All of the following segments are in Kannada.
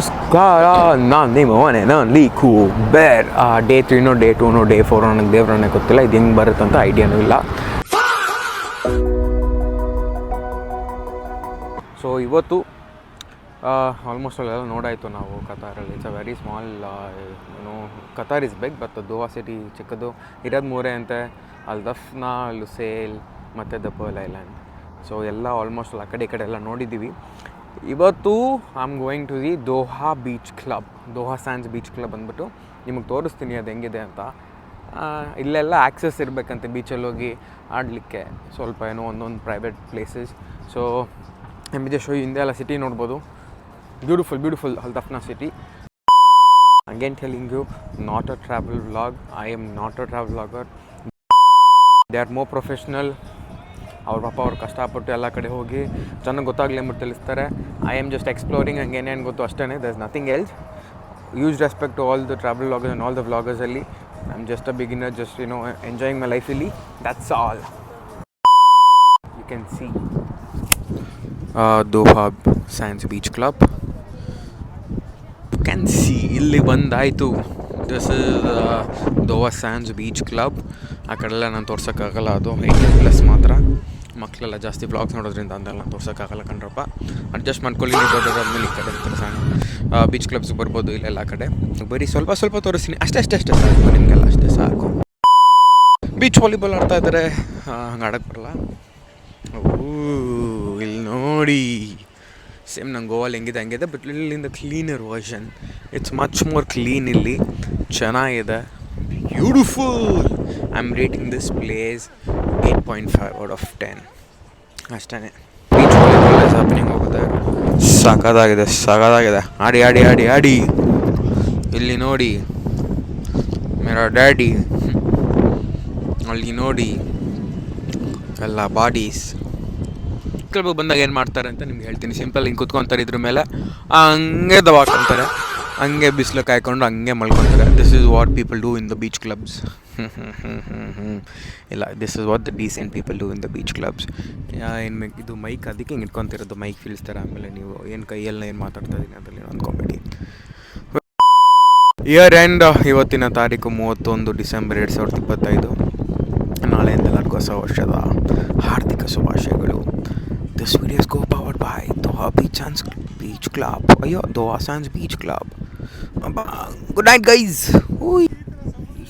ನಮಸ್ಕಾರ, ನಾನು ನಿಮ್ಮ ಮನೆ ನಾನು ಬೇರ್. ಡೇ 3ನೋ ಡೇ 2ನೋ ಡೇ 4 ನನಗೆ ದೇವ್ರನ್ನೇ ಗೊತ್ತಿಲ್ಲ. ಇದು ಹೆಂಗೆ ಬರುತ್ತೆ ಅಂತ ಐಡಿಯಾನೂ ಇಲ್ಲ. ಸೊ ಇವತ್ತು ಆಲ್ಮೋಸ್ಟ್ ಅಲ್ಲೆಲ್ಲ ನೋಡಾಯಿತು ನಾವು ಕತಾರಲ್ಲಿ. It's a very small Qatar is big, but Doha city ಚಿಕ್ಕದು. ಇರೋದು ಮೂರೇ ಅಂತೆ, ಅಲ್ ದಫ್ನಾ, ಲುಸೇಲ್ ಮತ್ತು ದ ಪರ್ಲ್ ಐಲ್ಯಾಂಡ್. ಸೊ ಎಲ್ಲ ಆಲ್ಮೋಸ್ಟ್ ಆ ಕಡೆ ಈ ಕಡೆ ಎಲ್ಲ ನೋಡಿದ್ದೀವಿ. ಇವತ್ತು I am going to the Doha beach club, Doha Sands beach club ಅಂದ್ಬಿಟ್ಟು ನಿಮಗೆ ತೋರಿಸ್ತೀನಿ ಅದು ಹೆಂಗಿದೆ ಅಂತ. ಇಲ್ಲೆಲ್ಲ ಆ್ಯಕ್ಸಸ್ ಇರಬೇಕಂತೆ ಬೀಚಲ್ಲಿ ಹೋಗಿ ಆಡಲಿಕ್ಕೆ, ಸ್ವಲ್ಪ ಏನೋ ಒಂದೊಂದು ಪ್ರೈವೇಟ್ ಪ್ಲೇಸಸ್. ಸೊ ಎಮ್ ಶೋ ಹಿಂದೆ ಎಲ್ಲ ಸಿಟಿ ನೋಡ್ಬೋದು. Beautiful Al Dafna city. Again telling you, not a travel vlog. I am not a travel vlogger. They are more professional. ಅವ್ರ ಪಾಪ ಅವ್ರು ಕಷ್ಟಪಟ್ಟು ಎಲ್ಲ ಕಡೆ ಹೋಗಿ ಚೆನ್ನಾಗಿ ಗೊತ್ತಾಗಲಿ ಅಂದ್ಬಿಟ್ಟು ತಿಳಿಸ್ತಾರೆ. ಐ ಆಮ್ ಜಸ್ಟ್ ಎಕ್ಸ್ಪ್ಲೋರಿಂಗ್, ಹಂಗೆ ಏನೇನು ಗೊತ್ತು ಅಷ್ಟೇ. There is nothing else. Huge respect to all the travel vloggers and all the ವ್ಲಾಗರ್ಸಲ್ಲಿ. I am just a beginner, just enjoying my life ಇಲ್ಲಿ. That's all. You can see Doha Sands beach club. You can see ಇಲ್ಲಿ ಬಂದಾಯಿತು. This is Doha Sands beach club. ಆ ಕಡೆಲ್ಲ ನಾನು ತೋರ್ಸೋಕ್ಕಾಗಲ್ಲ, ಅದು 18+ ಮಾತ್ರ. ಮಕ್ಕಳೆಲ್ಲ ಜಾಸ್ತಿ ವ್ಲಾಗ್ಸ್ ನೋಡೋದ್ರಿಂದ ಅಂತೆಲ್ಲ ತೋರ್ಸೋಕ್ಕಾಗಲ್ಲ ಕಣ್ರಪ್ಪ. ಅಡ್ಜಸ್ಟ್ ಮಾಡ್ಕೊಳ್ಳಿ. ನೀವು ದೊಡ್ಡದಾದ್ಮೇಲೆ ಈ ಕಡೆ ಸಣ್ಣ ಬೀಚ್ ಕ್ಲಬ್ಸ್ಗೆ ಬರ್ಬೋದು. ಇಲ್ಲೆಲ್ಲ ಕಡೆ ಬರೀ ಸ್ವಲ್ಪ ತೋರಿಸ್ತೀನಿ ಅಷ್ಟೇ ಸಾಕು ನಿಮಗೆಲ್ಲ, ಅಷ್ಟೇ ಸಾಕು. ಬೀಚ್ ವಾಲಿಬಾಲ್ ಆಡ್ತಾ ಇದ್ದಾರೆ, ಹಂಗೆ ಆಡೋಕ್ಕೆ ಬರಲ್ಲ. ಇಲ್ಲಿ ನೋಡಿ, ಸೇಮ್ ನಂಗೆ ಗೋವಾಲ್ ಹೆಂಗಿದೆ ಬಟ್ ಇಲ್ಲಿಂದ cleaner version. It's much more clean ಇಲ್ಲಿ. ಚೆನ್ನಾಗಿದೆ, beautiful. I am rating this place 8.5 out of 10 ಅಷ್ಟೇ. ಬೀಚ್ ವಾಲಿಬಾಲ್ ಇಸ್ ಹ್ಯಾಪನಿಂಗ್ ಹೋಗುತ್ತೆ. ಸಾಕಾಗಿದೆ. ಆಡಿ ಇಲ್ಲಿ ನೋಡಿ, ಮೇರಾ ಡ್ಯಾಡಿ. ಅಲ್ಲಿ ನೋಡಿ ಎಲ್ಲ ಬಾಡೀಸ್. ಕ್ಲಬ್ಗೆ ಬಂದಾಗ ಏನು ಮಾಡ್ತಾರೆ ಅಂತ ನಿಮ್ಗೆ ಹೇಳ್ತೀನಿ. ಸಿಂಪಲ್ ಹಿಂಗೆ ಕುತ್ಕೊತಾರೆ, ಇದ್ರ ಮೇಲೆ ಹಂಗೆ ದವಾಕೊಂತಾರೆ, ಹಂಗೆ ಬಿಸಿಲು ಕಾಯ್ಕೊಂಡು ಹಂಗೆ ಮಲ್ಕೊತಾರೆ. This is what people do in the beach clubs. ಇಲ್ಲ, this is what the decent people do in the beach clubs. ಇದು ಮೈಕ್, ಅದಕ್ಕೆ ಹಿಂಗೆ ಇಟ್ಕೊತಿರೋದು. ಮೈಕ್ ಫೀಲ್ಸ್ತಾರೆ. ಆಮೇಲೆ ನೀವು ಏನು ಕೈಯಲ್ಲಿ ಏನು ಮಾತಾಡ್ತಾ ಇದ್ದೀನಿ ಅದರಲ್ಲಿ ಅಂದ್ಕೊಬೇಡಿ. ಇಯರ್ ಎಂಡ್ ಇವತ್ತಿನ ತಾರೀಕು 31 ಡಿಸೆಂಬರ್ 2025. ನಾಳೆಯಿಂದ ಎಲ್ಲರಿಗೂ ಹೊಸ ವರ್ಷದ ಹಾರ್ದಿಕ ಶುಭಾಶಯಗಳು. This video is co-powered by Doha Beach Club. Doha Sands Beach Club. Good night, guys.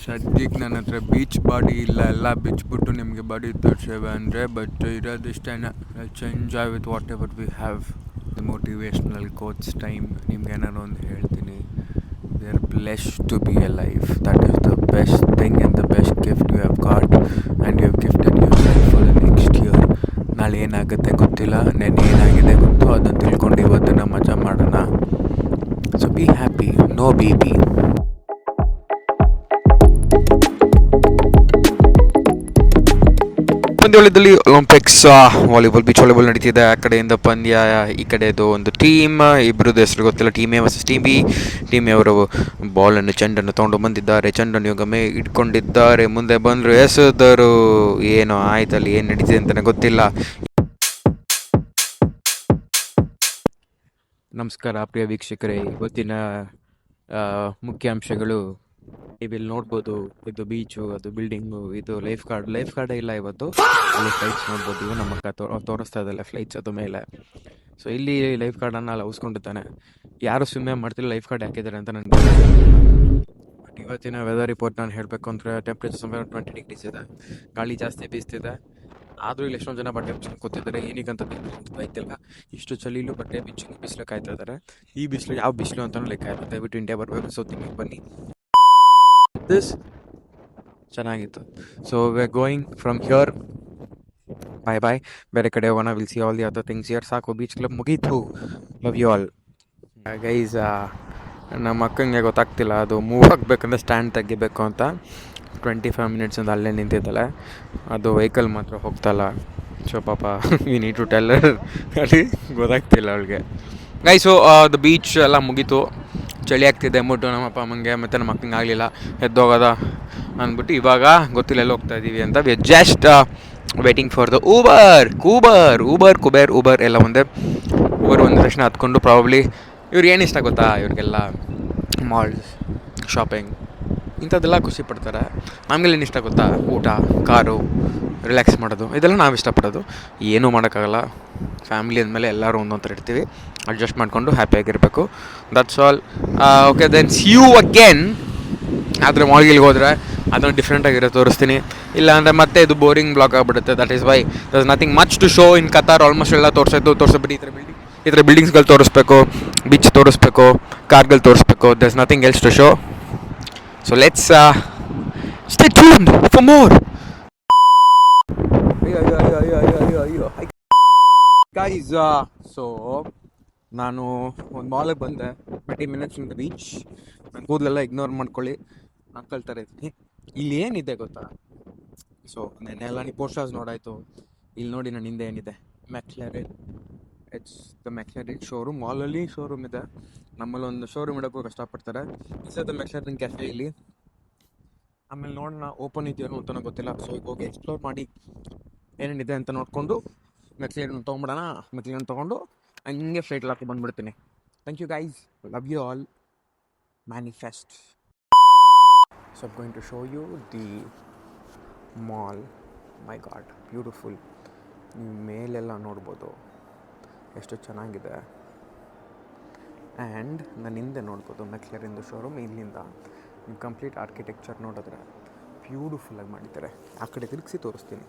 ಸದ್ಯಕ್ಕೆ ನನ್ನ ಹತ್ರ ಬೀಚ್ ಬಾಡಿ ಇಲ್ಲ. ಎಲ್ಲ ಬಿಚ್ಬಿಟ್ಟು ನಿಮಗೆ ಬಾಡಿ ತೋರಿಸೇವೆ ಅಂದರೆ, ಬಟ್ ಇರೋದಿಷ್ಟೇ. Let's enjoy with whatever we have. The motivational coach time. ನಿಮ್ಗೆ ಏನಾರು ಒಂದು ಹೇಳ್ತೀನಿ. We are blessed to be a life. That is the best thing and the best gift you have got, and you have gifted yourself for the next year. ನಾಳೆ ಏನಾಗುತ್ತೆ ಗೊತ್ತಿಲ್ಲ, ನೆನ್ನೆ ಏನಾಗಿದೆ ಗೊತ್ತು, ಅದನ್ನು ತಿಳ್ಕೊಂಡು ಇವತ್ತನ್ನು ಮಜಾ ಮಾಡೋಣ. So be happy, no be. ಪಂದ್ಯಾವಳಿಯಲ್ಲಿ ಒಲಿಂಪಿಕ್ಸ್ ವಾಲಿಬಾಲ್, ಬೀಚ್ ವಾಲಿಬಾಲ್ ನಡೀತಿದೆ. ಆ ಕಡೆಯಿಂದ ಪಂದ್ಯ, ಈ ಕಡೆದು ಒಂದು ಟೀಮ್. ಇಬ್ಬರದ್ದು ಹೆಸರು ಗೊತ್ತಿಲ್ಲ. Team A versus team B. Team A ಅವರು ಚೆಂಡನ್ನು ತೊಗೊಂಡು ಬಂದಿದ್ದಾರೆ. ಚೆಂಡನ್ನು ಇವಾಗ ಇಟ್ಕೊಂಡಿದ್ದಾರೆ. ಮುಂದೆ ಬಂದರು, ಎಸೆದರು. ಏನೋ ಆಯ್ತಲ್ಲಿ, ಏನು ನಡೀತಿದೆ ಅಂತಲೇ ಗೊತ್ತಿಲ್ಲ. ನಮಸ್ಕಾರ ಪ್ರಿಯ ವೀಕ್ಷಕರೇ. ಇವತ್ತಿನ ಮುಖ್ಯಾಂಶಗಳು ಇಲ್ಲಿ ನೋಡ್ಬೋದು. ಇದು ಬೀಚು, ಅದು ಬಿಲ್ಡಿಂಗು, ಇದು ಲೈಫ್ ಗಾರ್ಡೇ ಇಲ್ಲ ಇವತ್ತು. ಅಲ್ಲಿ ಫ್ಲೈಟ್ಸ್ ನೋಡ್ಬೋದು. ಇವು ನಮ್ಮ ತೋರಿಸ್ತಾ ಇದ್ದಲ್ಲ ಫ್ಲೈಟ್ಸ್ ಅದು ಮೇಲೆ. ಸೊ ಇಲ್ಲಿ ಲೈಫ್ ಗಾರ್ಡನ್ನು ಅಲ್ಲಿ ಉಸ್ಕೊಂಡಿದ್ದಾನೆ. ಯಾರು ಸ್ವಿಮ್ಮೇ ಮಾಡ್ತಿಲ್ಲ, ಲೈಫ್ ಗಾರ್ಡ್ ಹಾಕಿದ್ದಾರೆ ಅಂತ ನನಗೆ. ಬಟ್ ಇವತ್ತಿನ ವೆದರ್ ರಿಪೋರ್ಟ್ ನಾನು ಹೇಳಬೇಕು ಅಂದರೆ, ಟೆಂಪ್ರೇಚರ್ ಸುಮಾರು 20 ಡಿಗ್ರೀಸ್ ಇದೆ. ಗಾಳಿ ಜಾಸ್ತಿ ಬೀಸ್ತಿದೆ. ಆದರೂ ಇಲ್ಲಿ ಎಷ್ಟೊಂದು ಜನ ಬಟ್ಟೆ ಬಿಚ್ಚಿ ಕೂತಿದ್ದಾರೆ. ಏನಕ್ಕಂತ ಬೈತಿಲ್ಲ. ಇಷ್ಟು ಚಳಿಲೂ ಬಟ್ಟೆ ಬಿಚ್ಚಿ ಬಿಸಿಲು ಕಾಯ್ತಾ ಇದ್ದಾರೆ. ಈ ಬಿಸಿಲು ಯಾವ ಬಿಸಿಲು ಅಂತಲೂ ಲೆಕ್ಕ ಇಲ್ಲ. ದಯವಿಟ್ಟು ಇಂಡಿಯಾ ಬರಬೇಕು. ಸೊ ತಿಂಗಳಿಗೆ ಬನ್ನಿ. ದಿಸ್ ಚೆನ್ನಾಗಿತ್ತು. So we are going from here. Bye. ಬೇರೆ ಕಡೆ ಹೋಗೋಣ. Will see all the other things here. ಸಾಕು, ಬೀಚ್ ಕ್ಲಬ್ ಮುಗೀತು. Love you all guys. ನಮ್ಮ ಅಕ್ಕಂಗೆ ಗೊತ್ತಾಗ್ತಿಲ್ಲ ಅದು ಮೂವ್ ಆಗಬೇಕಂದ್ರೆ ಸ್ಟ್ಯಾಂಡ್ ತೆಗಿಬೇಕು ಅಂತ. 25 ಮಿನಿಟ್ಸಿಂದ ಅಲ್ಲೇ ನಿಂತಿದ್ದಾಳೆ. ಅದು ವೆಹಿಕಲ್ ಮಾತ್ರ ಹೋಗ್ತಾಯಿಲ್ಲ. ಸೊ ಪಾಪ ವಿ ನೀಡ್ ಟು ಟೆಲ್ ಹರ್. ಅಲ್ಲಿ ಗೊತ್ತಾಗ್ತಿಲ್ಲ ಅವಳಿಗೆ. ಗೈಸು ದ ಬೀಚ್ ಎಲ್ಲ ಮುಗೀತು. ಚಳಿ ಆಗ್ತಿದೆ ಅಂದ್ಬಿಟ್ಟು ನಮ್ಮಪ್ಪ ಅಮ್ಮಂಗೆ ಮತ್ತು ನಮ್ಮ ಅಕ್ಕಂಗೆ ಆಗಲಿಲ್ಲ ಎದ್ದೋಗೋದ ಅಂದ್ಬಿಟ್ಟು ಇವಾಗ ಗೊತ್ತಿಲ್ಲ ಎಲ್ಲ ಹೋಗ್ತಾ ಇದ್ದೀವಿ ಅಂತ. We are just waiting for the Uber ಎಲ್ಲ ಒಂದೇ. ಊಬರ್ ಬಂದ ತಕ್ಷಣ ಹತ್ಕೊಂಡು ಪ್ರಾಬಬ್ಲಿ ಇವ್ರಿಗೆ ಏನು ಇಷ್ಟ ಗೊತ್ತಾ, ಇವ್ರಿಗೆಲ್ಲ ಮಾಲ್ಸ್, ಶಾಪಿಂಗ್ ಇಂಥದ್ದೆಲ್ಲ ಖುಷಿ ಪಡ್ತಾರೆ. ನಮಗೆಲ್ಲ ಏನು ಇಷ್ಟ ಗೊತ್ತಾ, ಊಟ, ಕಾರು, ರಿಲ್ಯಾಕ್ಸ್ ಮಾಡೋದು, ಇದೆಲ್ಲ ನಾವು ಇಷ್ಟಪಡೋದು. ಏನೂ ಮಾಡೋಕ್ಕಾಗಲ್ಲ, ಫ್ಯಾಮಿಲಿ ಅಂದಮೇಲೆ ಎಲ್ಲರೂ ಒಂದೊಂದು ಥರ ಇರ್ತೀವಿ, ಅಡ್ಜಸ್ಟ್ ಮಾಡಿಕೊಂಡು ಹ್ಯಾಪಿಯಾಗಿರಬೇಕು. That's all. Okay then see you again. ಆದರೆ ಮಾಲ್ಗಿಲ್ಗೆ ಹೋದರೆ ಅದನ್ನು ಡಿಫ್ರೆಂಟಾಗಿರೋ ತೋರಿಸ್ತೀನಿ, ಇಲ್ಲ ಅಂದರೆ ಮತ್ತೆ ಇದು ಬೋರಿಂಗ್ ಬ್ಲಾಗ್ ಆಗಿಬಿಡುತ್ತೆ. That is why there is nothing much to show in Qatar. Almost ಎಲ್ಲ ತೋರಿಸ್ಬಿಟ್ಟು ಈ ಥರ ಬಿಲ್ಡಿಂಗ್ಸ್ಗಳು ತೋರಿಸ್ಬೇಕು, ಬೀಚ್ ತೋರಿಸ್ಬೇಕು, ಕಾರ್ಗಳು ತೋರಿಸ್ಬೇಕು. There is nothing else to show. So let's stay tuned for more. ಅಯ್ಯೋ ಗೈಸ್, ಸೊ ನಾನು ಒಂದು ಮಾಲಿಗೆ ಬಂದೆ, 20 ಮಿನಿಟ್ಸ್ ಇನ್ ದ ಬೀಚ್. ನನ್ನ ಕೂದಲೆಲ್ಲ ಇಗ್ನೋರ್ ಮಾಡ್ಕೊಳ್ಳಿ, ನಾನು ಕಳ್ತಾ ಇದ್ದೀನಿ. ಇಲ್ಲಿ ಏನಿದೆ ಗೊತ್ತಾ, ಸೊ ನೆನ್ನೆಲ್ಲ ನೀವು ಪೋಸ್ಟರ್ಸ್ ನೋಡಾಯಿತು. ಇಲ್ಲಿ ನೋಡಿ ನನ್ನ ಹಿಂದೆ ಏನಿದೆ, McLaren. It's the McLaren showroom. ಮಾಲಲ್ಲಿ ಶೋರೂಮ್ ಇದೆ, ನಮ್ಮಲ್ಲಿ ಒಂದು ಶೋರೂಮ್ ಇಡೋಕ್ಕೂ ಕಷ್ಟಪಡ್ತಾರೆ. ಇಟ್ಸ್ ದ ಮೆಕ್ಲರಿನ್ ಕೆಫೆ ಇಲ್ಲಿ. ಆಮೇಲೆ ನೋಡೋಣ ಓಪನ್ ಇದೆಯೋ ಅಂತಲೂ ಗೊತ್ತಿಲ್ಲ. ಸೊ ಈಗ ಹೋಗಿ ಎಕ್ಸ್ಪ್ಲೋರ್ ಮಾಡಿ ಏನೇನಿದೆ ಅಂತ ನೋಡಿಕೊಂಡು ಮೆಕ್ಲರಿನ್ ತೊಗೊಂಬಿಡೋಣ. ಮೆಕ್ಲರಿನ್ ತೊಗೊಂಡು ಹಂಗೆ ಫ್ಲೈಟಲ್ಲಿ ಹಾಕಿ ಬಂದುಬಿಡ್ತೀನಿ. Thank you guys, love you all, manifest. So I'm going to show you the mall. My god, beautiful. ನೀವು ಮೇಲೆಲ್ಲ ನೋಡ್ಬೋದು ಎಷ್ಟು ಚೆನ್ನಾಗಿದೆ. ಆ್ಯಂಡ್ ನನ್ನ ಹಿಂದೆ ನೋಡ್ಬೋದು ಮೆಕ್ಲರಿಂದು ಶೋರೂಮ್. ಇಲ್ಲಿಂದ ನೀವು ಕಂಪ್ಲೀಟ್ ಆರ್ಕಿಟೆಕ್ಚರ್ ನೋಡಿದ್ರೆ ಬ್ಯೂಟಿಫುಲ್ಲಾಗಿ ಮಾಡಿದ್ದಾರೆ. ಆ ಕಡೆ ತಿರುಗಿಸಿ ತೋರಿಸ್ತೀನಿ.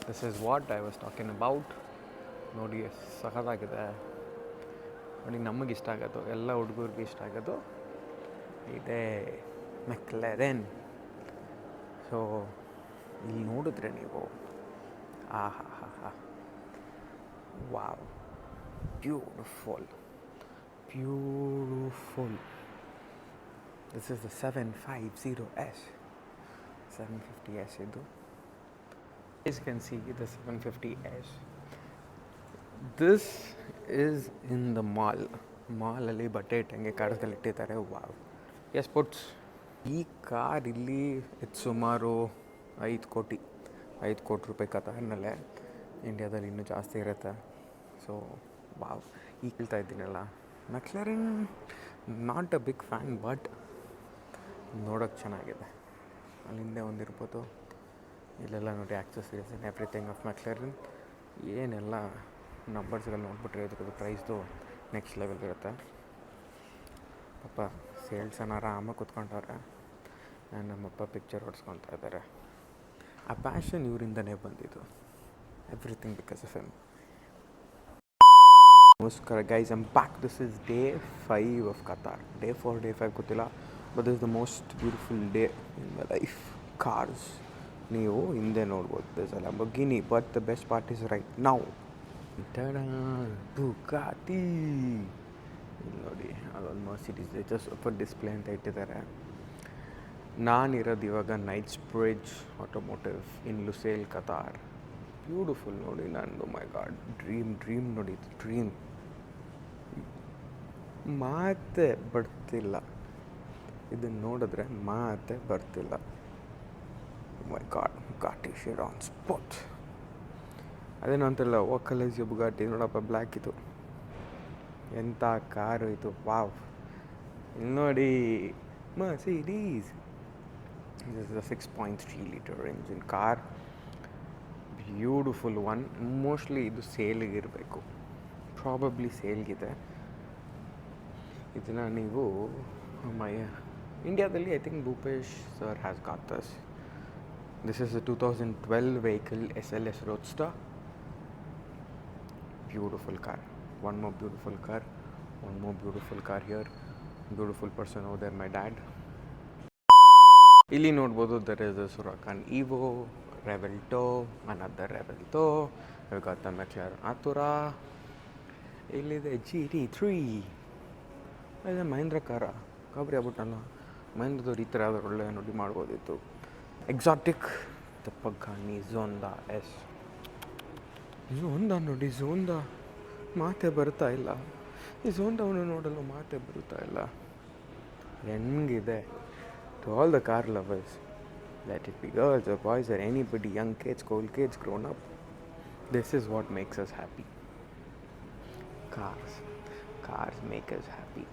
This is what I was talking about. ನೋಡಿ ಸಖತ್ತಾಗಿದೆ. ನೋಡಿ ನಮಗೆ ಇಷ್ಟ ಆಗೋದು, ಎಲ್ಲ ಹುಡುಗರಿಗೆ ಇಷ್ಟ ಆಗೋದು ಇದೇ ಮೆಕ್ಲರಿನ್. ಸೊ ಇಲ್ಲಿ ನೋಡಿದ್ರೆ ನೀವು ಆಹಾ, wow, beautiful. This is the 750S. 750S ಇದು. As you can see, the 750S. This is in the mall. ಮಾಲಲ್ಲಿ ಬಟ್ಟೆ ಇಟ್ಟಂಗೆ ಕಾಡ್ದಲ್ಲಿ ಇಟ್ಟಿದ್ದಾರೆ. ವಾವ್, ಎಸ್ ಪುಟ್ಸ್. ಈ ಕಾರ್ ಇಲ್ಲಿ ಇದು ಸುಮಾರು 5 ಕೋಟಿ ರೂಪಾಯಿ ಕತಾರ್ನಲ್ಲೇ. ಇಂಡಿಯಾದಲ್ಲಿ ಇನ್ನೂ ಜಾಸ್ತಿ ಇರುತ್ತೆ. ಸೊ ವಾವ್, ಈಗ ಕೇಳ್ತಾ ಇದ್ದೀನಲ್ಲ, McLaren not a big fan, but ನೋಡೋಕ್ಕೆ ಚೆನ್ನಾಗಿದೆ. ಅಲ್ಲಿಂದೇ ಒಂದಿರ್ಬೋದು. ಇಲ್ಲೆಲ್ಲ ನೋಡಿ accessories and everything of McLaren. ಏನೆಲ್ಲ ನಂಬರ್ಸ್ಗಳು ನೋಡ್ಬಿಟ್ರೆ ಇದ್ರದ್ದು ಪ್ರೈಸ್ದು ನೆಕ್ಸ್ಟ್ ಲೆವೆಲ್ ಇರುತ್ತೆ. ಪಾಪ ಸೇಲ್ಸನ್ನು ಆರಾಮಾಗಿ ಕೂತ್ಕೊಂಡವ್ರೆ. ನಮ್ಮಪ್ಪ ಪಿಕ್ಚರ್ ಹೊಡ್ಸ್ಕೊತಾ ಇದ್ದಾರೆ. ಆ ಪ್ಯಾಷನ್ ಇವರಿಂದನೇ ಬಂದಿದ್ದು. Everything because of him. ನಮಸ್ಕಾರ guys, I'm back. This is day 5 of Qatar. Day 4, day 5 ಗೊತ್ತಿಲ್ಲ, but this is the most beautiful day in my life. Cars ನೀವು ಹಿಂದೆ ನೋಡ್ಬೋದು, this a Lamborghini, but the best part is right now. Bugatti. ಇಲ್ಲಿ ನೋಡಿ, ಅದೊಂದು ಮರ್ಸಿಡೀಸ್ ಜಸ್ಟ್ ಫಾರ್ ಡಿಸ್ಪ್ಲೇ ಅಂತ ಇಟ್ಟಿದ್ದಾರೆ. ನಾನಿರೋದು ಇವಾಗ ನೈಟ್ಸ್ ಬ್ರಿಡ್ಜ್ ಆಟೋಮೋಟಿವ್ ಇನ್ ಲುಸೇಲ್, ಕತಾರ್. ಬ್ಯೂಟಿಫುಲ್ ನೋಡಿ. ನಂದು ಮೈ ಗಾಡ್, ಡ್ರೀಮ್ ನೋಡಿ, ಡ್ರೀಮ್ ಮಾತೆ ಬರ್ತಿಲ್ಲ. ಇದನ್ನು ನೋಡಿದ್ರೆ ಮಾತೆ ಬರ್ತಿಲ್ಲ. ಮೈ ಗಾಡ್, ಬುಗಾಟಿ ಶಿರಾನ್ ಸ್ಪಾಟ್. ಅದೇನು ಅಂತಿಲ್ಲ, ವೋಕಲೈಸ್ ಬುಗಾಟಿ ನೋಡಪ್ಪ, ಬ್ಲ್ಯಾಕ್ ಇದು. ಎಂಥ ಕಾರು ಇದು, ವಾವ್. ಇಲ್ಲಿ ನೋಡಿ, Mercedes. This is a 6.3 liter engine car. Beautiful one. Mostly ಇದು ಸೇಲಿಗೆ ಇರಬೇಕು, ಪ್ರಾಬಬ್ಲಿ ಸೇಲ್ಗಿದೆ. ಇದನ್ನು ನೀವು ಇಂಡಿಯಾದಲ್ಲಿ I think Bhupesh sir has got this. This is a 2012 vehicle, SLS Roadster. Beautiful car. One more beautiful car here. Beautiful person over there, my dad. ಇಲ್ಲಿ ನೋಡ್ಬೋದು, there is a Huracan Evo, Revelto, another Revelto. We got the McLaren Artura. ಇಲ್ಲಿದೆ GT3. ಇದೆ ಮಹೇಂದ್ರ ಕಾರ. ಗಾಬರಿ ಆಗ್ಬಿಟ್ಟಲ್ಲ, ಮಹೇಂದ್ರದವ್ರು ಈ ಥರ ಯಾವ್ದಾರು ಒಳ್ಳೆ ನೋಡಿ ಮಾಡ್ಬೋದಿತ್ತು. Exotic, the Pagani Zonda S. Zonda ನೋಡಿ, ಝೋಂಡಾ ಮಾತೆ ಬರ್ತಾ ಇಲ್ಲ. ಈ ಝೋಂಡಾವನ್ನು ನೋಡಲು ಮಾತೆ ಬರುತ್ತಾ ಇಲ್ಲ. ಹೆಂಗಿದೆ? To all the car lovers, let it be girls or boys or anybody, young kids, old kids, grown up, this is what makes us happy. Cars. Cars make us happy.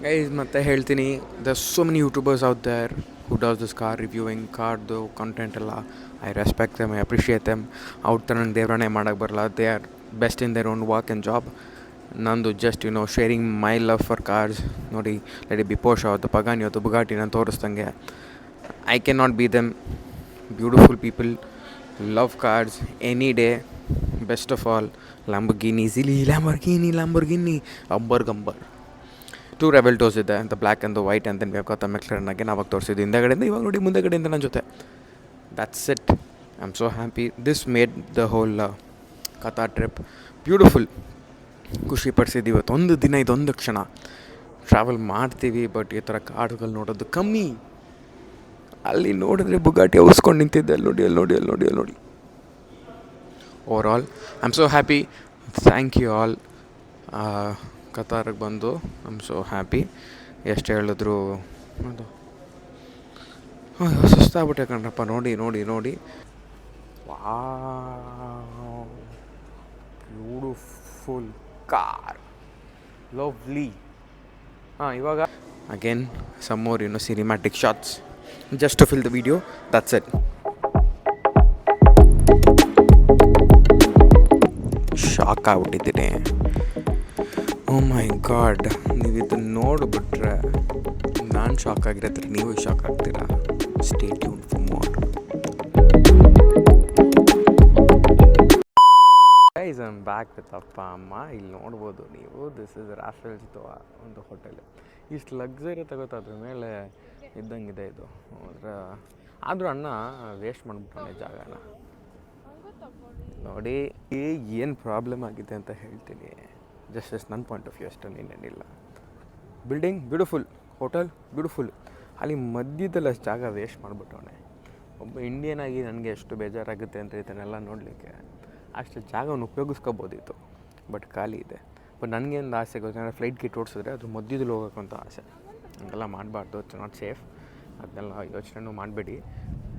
Guys ಮತ್ತೆ ಹೇಳ್ತೀನಿ, the so many YouTubers out there who does this car reviewing, ಕಾರ್ದು ಕಂಟೆಂಟ್ ಎಲ್ಲ. I respect them, I appreciate them. ಅವ್ರ ಥರ ನಂಗೆ ದೇವರಣೆ ಮಾಡೋಕ್ಕೆ ಬರಲ್ಲ. They are best in their own work and job. ನಂದು just sharing my love for cars. ನೋಡಿ, ಲೆಟ್ ಇಟ್ ಬಿ ಪೋರ್ಷೆ ಆಯ್ತು, ಪಗಾನಿ ಆಯ್ತು, ಬುಗಾಟಿ, ನಾನು ತೋರಿಸ್ದಂಗೆ I can not be them. Beautiful people, love cars any day. Best of all Lamborghini, ಜಿಲಿ, ಲ್ಯಾಂಬೋರ್ಗಿನಿ ಗಂಬರ್. 2 ರೆಬೆಲ್ಟೋಸ್ ಇದೆ, the black and the white, and then we have got the McLaren again. ಅವಾಗ ತೋರಿಸಿದ್ದು ಹಿಂದೆಗಡೆಯಿಂದ, ಇವಾಗ ನೋಡಿ ಮುಂದೆಗಡೆಯಿಂದ ನನ್ನ ಜೊತೆ. That's it. I am so happy. This made the whole Qatar trip beautiful. ಖುಷಿ ಪಡಿಸಿದ್ದು ಇವತ್ತು ಒಂದು ದಿನ, ಇದೊಂದು ಕ್ಷಣ ಟ್ರಾವೆಲ್ ಮಾಡ್ತೀವಿ. ಬಟ್ ಈ ಥರ ಕಾಡುಗಳು ನೋಡೋದು ಕಮ್ಮಿ. ಅಲ್ಲಿ ನೋಡಿದ್ರೆ ಬುಗಾಟಿ ಅವಸ್ಕೊಂಡು ನಿಂತಿದ್ದೆ. ಅಲ್ಲಿ ನೋಡಿ. Over all I am so happy. Thank you all. ಕತಾರಿಗೆ ಬಂದು ಐ ಆಮ್ ಸೋ ಹ್ಯಾಪಿ. ಎಷ್ಟು ಹೇಳಿದ್ರು ಅದು ಸುಸ್ತಾಗ್ಬಿಟ್ಟೆ ಕಣ್ರಪ್ಪ. ನೋಡಿ ವಾವ್, ಬ್ಯೂಟಿಫುಲ್ ಕಾರ್, ಲವ್ಲಿ. ಇವಾಗ again some more cinematic shots just to fill the video. That's it. Shock ಆಗ್ಬಿಟ್ಟಿದ್ದೀನಿ. ಓ ಮೈ ಗಾಡ್, ನೀವು ಇದನ್ನು ನೋಡಿಬಿಟ್ರೆ ನಾನು ಶಾಕ್ ಆಗಿರತ್ತೆ, ನೀವು ಶಾಕ್ ಆಗ್ತೀರಾ. Stay tuned for more. Guys, I am back with ಅಪ್ಪ ಅಮ್ಮ. ಇಲ್ಲಿ ನೋಡ್ಬೋದು ನೀವು, ದಿಸ್ ಇಸ್ ರಾಫೆಲ್ಸ್ ಒಂದು ಹೋಟೆಲ್. ಇಷ್ಟು ಲಕ್ಸುರಿ ತಗೋತಾದ್ರ ಮೇಲೆ ಇದ್ದಂಗಿದೆ ಇದು. ಆದರೂ ಅಣ್ಣ ವೇಸ್ಟ್ ಮಾಡಿಬಿಟ್ಟಾನೆ ಜಾಗನ. ನೋಡಿ ಏನು ಪ್ರಾಬ್ಲಮ್ ಆಗಿದೆ ಅಂತ ಹೇಳ್ತೀನಿ. ಜಸ್ಟ್ ನನ್ನ ಪಾಯಿಂಟ್ ಆಫ್ ವ್ಯೂ ಅಷ್ಟೇ, ಇನ್ನೇನಿಲ್ಲ. ಬಿಲ್ಡಿಂಗ್ ಬ್ಯೂಟಿಫುಲ್, ಹೋಟೆಲ್ ಬ್ಯೂಟಿಫುಲ್, ಅಲ್ಲಿ ಮಧ್ಯದಲ್ಲಿ ಅಷ್ಟು ಜಾಗ ವೇಸ್ಟ್ ಮಾಡಿಬಿಟ್ಟವನೆ. ಒಬ್ಬ ಇಂಡಿಯನ್ ಆಗಿ ನನಗೆ ಎಷ್ಟು ಬೇಜಾರಾಗುತ್ತೆ ಅಂತ ಇದನ್ನೆಲ್ಲ ನೋಡಲಿಕ್ಕೆ. ಅಷ್ಟು ಜಾಗವನ್ನು ಉಪಯೋಗಿಸ್ಕೋಬೋದಿತ್ತು, ಬಟ್ ಖಾಲಿ ಇದೆ. ಬಟ್ ನನಗೇನು ಆಸೆ ಗೊತ್ತಿಲ್ಲ, ಫ್ಲೈಟ್ ಗಿಟ್ ಓಡಿಸಿದ್ರೆ ಅದು ಮಧ್ಯದಲ್ಲಿ ಹೋಗೋಕ್ಕಂತ ಆಸೆ. ಹಂಗೆಲ್ಲ ಮಾಡಬಾರ್ದು, ಇಟ್ಸ್ ನಾಟ್ ಸೇಫ್. ಅದನ್ನೆಲ್ಲ ಯೋಚನೆನೂ ಮಾಡಬೇಡಿ.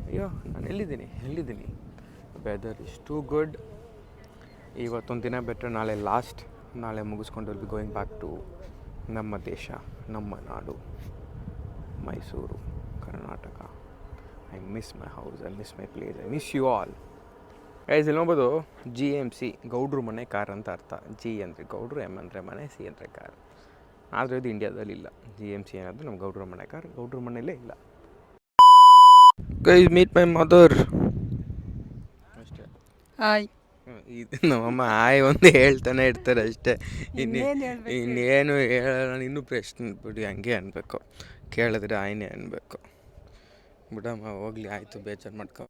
ಅಯ್ಯೋ, ನಾನು ಎಲ್ಲಿದ್ದೀನಿ. Weather is too good. ಇವತ್ತೊಂದು ದಿನ ಬೆಟ್ರೆ, ನಾಳೆ ಲಾಸ್ಟ್. ನಾಳೆ ಮುಗಿಸ್ಕೊಂಡು will be going back to ನಮ್ಮ ದೇಶ, ನಮ್ಮ ನಾಡು, Mysuru, Karnataka. I miss my house, I miss my place, I miss you all. Guys, ಇಲ್ಲಿ ನೋಡ್ಬೋದು GMC, ಗೌಡ್ರು ಮನೆ ಕಾರ್ ಅಂತ ಅರ್ಥ. G ಅಂದರೆ ಗೌಡ್ರು, M ಅಂದರೆ ಮನೆ, C ಅಂದರೆ ಕಾರ್. ಆದರೆ ಇದು ಇಂಡಿಯಾದಲ್ಲಿ ಇಲ್ಲ. GMC ಏನಾದರೂ ನಮ್ಮ ಗೌಡ್ರ ಮನೆ ಕಾರ್, ಗೌಡ್ರ ಮನೆಯಲ್ಲೇ ಇಲ್ಲ. Guys, meet my mother. ಅಷ್ಟೇ. ಹಾಯ್. ಇದು ನಮ್ಮಮ್ಮ ಹಾಯ್ ಒಂದು ಹೇಳ್ತಾನೆ ಇರ್ತಾರೆ ಅಷ್ಟೇ. ಇನ್ನೇನು ಹೇಳೋಣ. ಇನ್ನೂ ಪ್ರಶ್ನೆ ಬಿಡಿ, ಹಂಗೆ ಅನ್ಬೇಕು. ಕೇಳಿದ್ರೆ ಆಯ್ನೇ ಅನ್ಬೇಕು. ಬಿಡಮ್ಮ ಹೋಗ್ಲಿ, ಆಯಿತು, ಬೇಜಾರು ಮಾಡ್ಕೊ.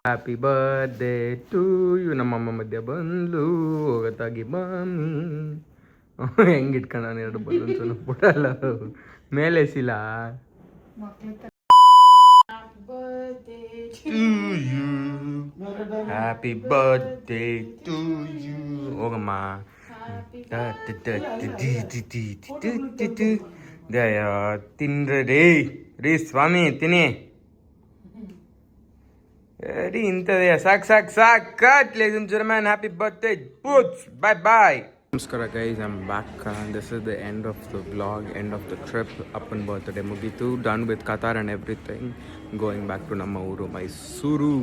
Happy birthday to you. ನಮ್ಮಮ್ಮ ಮಧ್ಯ ಬಂದ್ಲು ಹೋಗತ್ತಾಗಿ ಮಮ್ಮಿ. ಹೆಂಗಿಟ್ಕಣ 2 ಬಲೂನ್ಸನ್ನು ಬಿಡಲ್ಲ, ಮೇಲೆ ಸಿಲ. Happy birthday to you. ಹೋಗಮ್ಮ. ತಿನ್ರಿ ರೀ ಸ್ವಾಮಿ, ತಿನ್ನಿ ರೀ. ಇಂಥದೇ ಸಾಕು. Ladies and gentlemen, happy birthday, Boots. Bye. ನಮಸ್ಕಾರ guys, I am back. This is the end of the blog, end of the trip. ಅಪ್ಪನ ಬರ್ತ್ಡೇ ಮುಗೀತು, done with Qatar and everything. Going back to ನಮ್ಮ ಊರು Mysuru.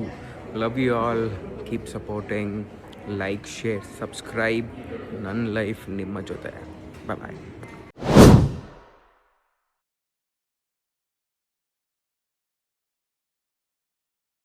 Love you all, keep supporting, like, share, subscribe. ನನ್ನ ಲೈಫ್ ನಿಮ್ಮ ಜೊತೆ. ಬಾಯ್.